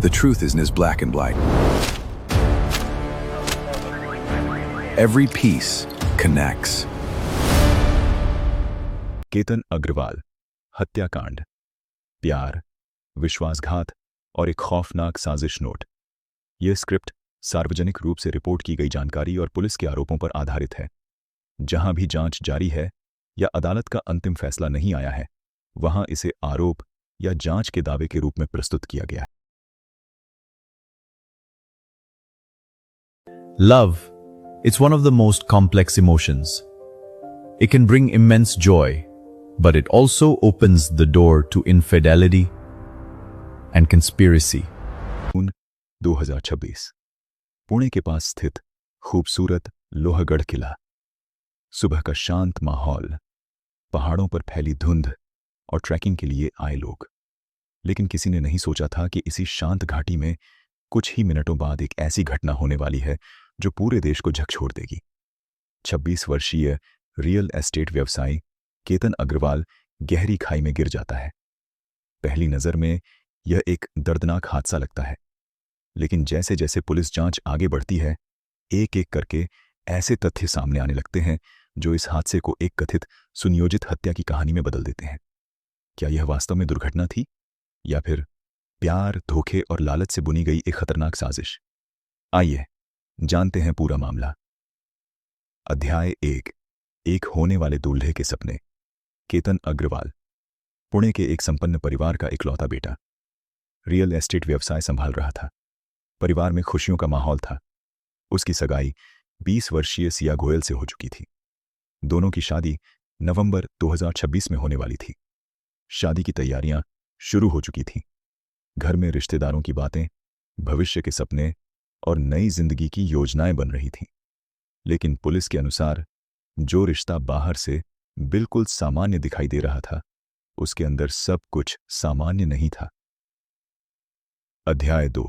The truth isn't as black and white. Every piece connects. Ketan Agarwal, हत्याकांड, प्यार, विश्वासघात और एक खौफनाक साजिश नोट। यह स्क्रिप्ट सार्वजनिक रूप से रिपोर्ट की गई जानकारी और पुलिस के आरोपों पर आधारित है। जहां भी जांच जारी है या अदालत का अंतिम फैसला नहीं आया है, वहां इसे आरोप या जांच के दावे के रूप में प्रस्तुत किया गया है। Love, it's one of the most complex emotions. It can bring immense joy, but it also opens the door to infidelity and conspiracy. 2026 Pune के पास स्थित खूबसूरत लोहगढ़ किला। सुबह का शांत माहौल, पहाड़ों पर फैली धुंध और ट्रैकिंग के लिए आए लोग। लेकिन किसी ने नहीं सोचा था कि इसी शांत घाटी में कुछ ही मिनटों बाद एक ऐसी घटना होने वाली है जो पूरे देश को झकझोर देगी। 26 वर्षीय रियल एस्टेट व्यवसायी केतन अग्रवाल गहरी खाई में गिर जाता है। पहली नज़र में यह एक दर्दनाक हादसा लगता है, लेकिन जैसे जैसे पुलिस जांच आगे बढ़ती है, एक एक करके ऐसे तथ्य सामने आने लगते हैं जो इस हादसे को एक कथित सुनियोजित हत्या की कहानी में बदल देते हैं। क्या यह वास्तव में दुर्घटना थी या फिर प्यार, धोखे और लालच से बुनी गई एक खतरनाक साजिश? आइए जानते हैं पूरा मामला। अध्याय 1, एक होने वाले दूल्हे के सपने। केतन अग्रवाल पुणे के एक संपन्न परिवार का इकलौता बेटा। रियल एस्टेट व्यवसाय संभाल रहा था। परिवार में खुशियों का माहौल था। उसकी सगाई 20 वर्षीय सिया गोयल से हो चुकी थी। दोनों की शादी नवंबर 2026 में होने वाली थी। शादी की तैयारियां शुरू हो चुकी थीं। घर में रिश्तेदारों की बातें, भविष्य के सपने और नई जिंदगी की योजनाएं बन रही थीं। लेकिन पुलिस के अनुसार जो रिश्ता बाहर से बिल्कुल सामान्य दिखाई दे रहा था, उसके अंदर सब कुछ सामान्य नहीं था। अध्याय 2,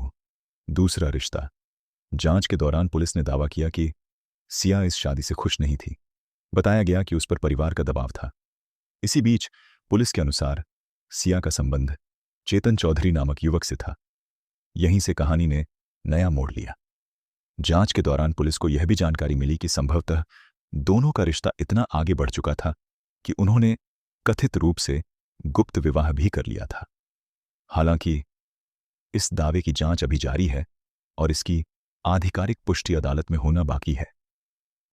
दूसरा रिश्ता। जांच के दौरान पुलिस ने दावा किया कि सिया इस शादी से खुश नहीं थी। बताया गया कि उस पर परिवार का दबाव था। इसी बीच पुलिस के अनुसार सिया का संबंध चेतन चौधरी नामक युवक से था। यहीं से कहानी ने नया मोड़ लिया। जांच के दौरान पुलिस को यह भी जानकारी मिली कि संभवतः दोनों का रिश्ता इतना आगे बढ़ चुका था कि उन्होंने कथित रूप से गुप्त विवाह भी कर लिया था। हालांकि इस दावे की जांच अभी जारी है और इसकी आधिकारिक पुष्टि अदालत में होना बाकी है।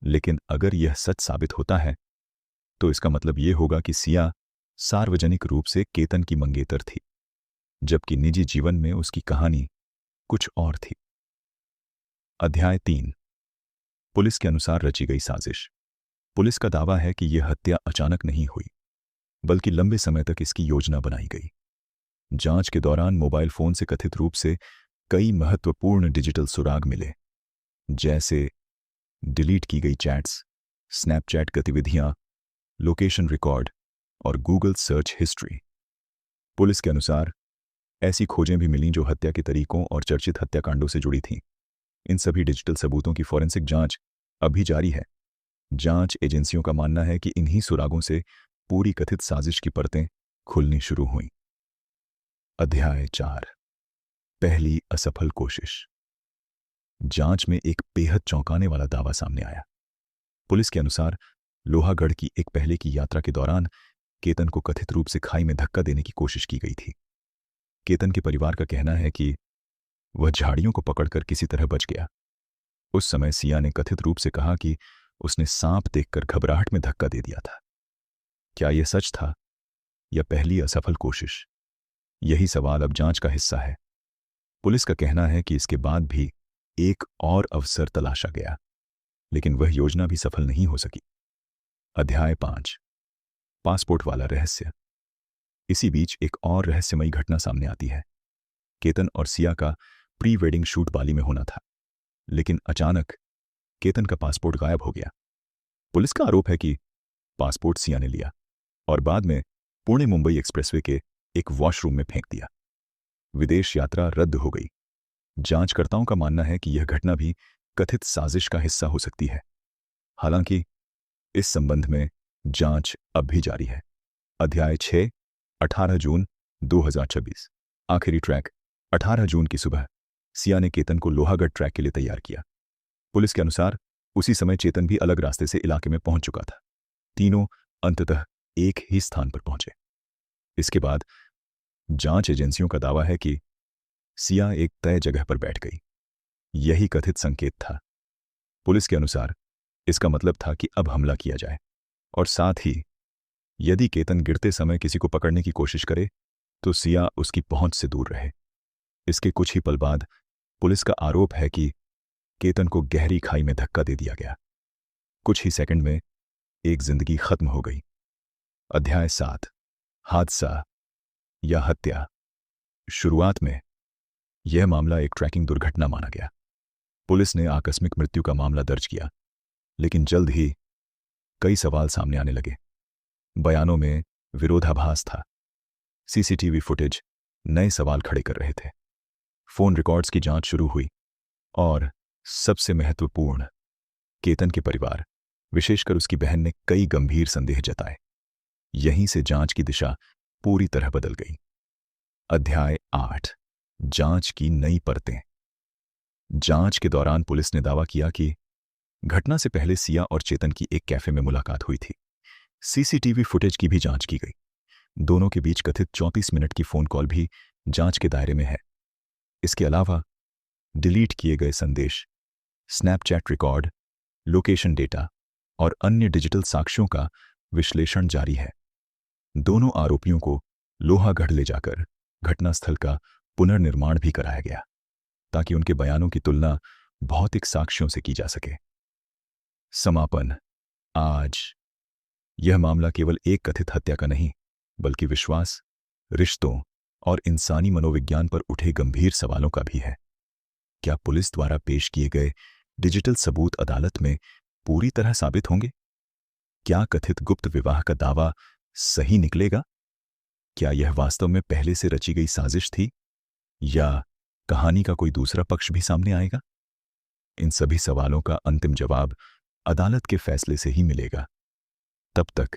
लेकिन अगर यह सच साबित होता है तो इसका मतलब यह होगा कि सिया सार्वजनिक रूप से केतन की मंगेतर थी, जबकि निजी जीवन में उसकी कहानी कुछ और थी। अध्याय 3, पुलिस के अनुसार रची गई साजिश। पुलिस का दावा है कि यह हत्या अचानक नहीं हुई, बल्कि लंबे समय तक इसकी योजना बनाई गई। जांच के दौरान मोबाइल फोन से कथित रूप से कई महत्वपूर्ण डिजिटल सुराग मिले, जैसे डिलीट की गई चैट्स, स्नैपचैट गतिविधियां, लोकेशन रिकॉर्ड और गूगल सर्च हिस्ट्री। पुलिस के अनुसार ऐसी खोजें भी मिलीं जो हत्या के तरीकों और चर्चित हत्याकांडों से जुड़ी थीं। इन सभी डिजिटल सबूतों की फॉरेंसिक जांच अभी जारी है। जांच एजेंसियों का मानना है कि इन्हीं सुरागों से पूरी कथित साजिश की परतें खुलनी शुरू हुईं। अध्याय 4, पहली असफल कोशिश। जांच में एक बेहद चौंकाने वाला दावा सामने आया। पुलिस के अनुसार लोहागढ़ की एक पहले की यात्रा के दौरान केतन को कथित रूप से खाई में धक्का देने की कोशिश की गई थी। केतन के परिवार का कहना है कि वह झाड़ियों को पकड़कर किसी तरह बच गया। उस समय सिया ने कथित रूप से कहा कि उसने सांप देखकर घबराहट में धक्का दे दिया था। क्या यह सच था या पहली असफल कोशिश? यही सवाल अब जांच का हिस्सा है। पुलिस का कहना है कि इसके बाद भी एक और अवसर तलाशा गया, लेकिन वह योजना भी सफल नहीं हो सकी। अध्याय 5, पासपोर्ट वाला रहस्य। इसी बीच एक और रहस्यमयी घटना सामने आती है। केतन और सिया का प्री वेडिंग शूट बाली में होना था, लेकिन अचानक केतन का पासपोर्ट गायब हो गया। पुलिस का आरोप है कि पासपोर्ट सिया ने लिया और बाद में पुणे मुंबई एक्सप्रेसवे के एक वॉशरूम में फेंक दिया। विदेश यात्रा रद्द हो गई। जांचकर्ताओं का मानना है कि यह घटना भी कथित साजिश का हिस्सा हो सकती है। हालांकि इस संबंध में जांच अब भी जारी है। अध्याय 6, 18 जून 2026। आखिरी ट्रैक। 18 जून की सुबह सिया ने केतन को लोहागढ़ ट्रैक के लिए तैयार किया। पुलिस के अनुसार उसी समय चेतन भी अलग रास्ते से इलाके में पहुंच चुका था। तीनों अंततः एक ही स्थान पर पहुंचे। इसके बाद जांच एजेंसियों का दावा है कि सिया एक तय जगह पर बैठ गई। यही कथित संकेत था। पुलिस के अनुसार इसका मतलब था कि अब हमला किया जाए, और साथ ही यदि केतन गिरते समय किसी को पकड़ने की कोशिश करे तो सिया उसकी पहुंच से दूर रहे। इसके कुछ ही पल बाद पुलिस का आरोप है कि केतन को गहरी खाई में धक्का दे दिया गया। कुछ ही सेकंड में एक जिंदगी खत्म हो गई। अध्याय 7, हादसा या हत्या। शुरुआत में यह मामला एक ट्रैकिंग दुर्घटना माना गया। पुलिस ने आकस्मिक मृत्यु का मामला दर्ज किया, लेकिन जल्द ही कई सवाल सामने आने लगे। बयानों में विरोधाभास था। सीसीटीवी फुटेज नए सवाल खड़े कर रहे थे। फोन रिकॉर्ड्स की जांच शुरू हुई, और सबसे महत्वपूर्ण, केतन के परिवार, विशेषकर उसकी बहन ने कई गंभीर संदेह जताए। यहीं से जांच की दिशा पूरी तरह बदल गई। अध्याय 8, जांच की नई परतें। जांच के दौरान पुलिस ने दावा किया कि घटना से पहले सिया और चेतन की एक कैफे में मुलाकात हुई थी। सीसीटीवी फुटेज की भी जांच की गई। दोनों के बीच कथित 34 मिनट की फोन कॉल भी जांच के दायरे में है। इसके अलावा डिलीट किए गए संदेश, स्नैपचैट रिकॉर्ड, लोकेशन डेटा और अन्य डिजिटल साक्ष्यों का विश्लेषण जारी है। दोनों आरोपियों को लोहागढ़ ले जाकर घटनास्थल का पुनर्निर्माण भी कराया गया, ताकि उनके बयानों की तुलना भौतिक साक्ष्यों से की जा सके। समापन। आज यह मामला केवल एक कथित हत्या का नहीं, बल्कि विश्वास, रिश्तों और इंसानी मनोविज्ञान पर उठे गंभीर सवालों का भी है। क्या पुलिस द्वारा पेश किए गए डिजिटल सबूत अदालत में पूरी तरह साबित होंगे? क्या कथित गुप्त विवाह का दावा सही निकलेगा? क्या यह वास्तव में पहले से रची गई साजिश थी, या कहानी का कोई दूसरा पक्ष भी सामने आएगा? इन सभी सवालों का अंतिम जवाब अदालत के फैसले से ही मिलेगा। तब तक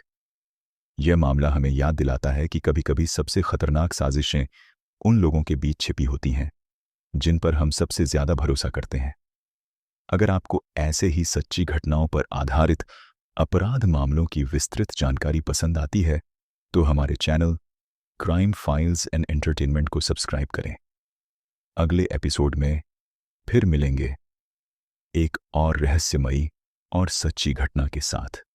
यह मामला हमें याद दिलाता है कि कभी-कभी सबसे खतरनाक साजिशें उन लोगों के बीच छिपी होती हैं जिन पर हम सबसे ज्यादा भरोसा करते हैं। अगर आपको ऐसे ही सच्ची घटनाओं पर आधारित अपराध मामलों की विस्तृत जानकारी पसंद आती है, तो हमारे channel crime files and entertainment को सब्सक्राइब करें। अगले एपिसोड में फिर मिलेंगे एक और रहस्यमयी और सच्ची घटना के साथ।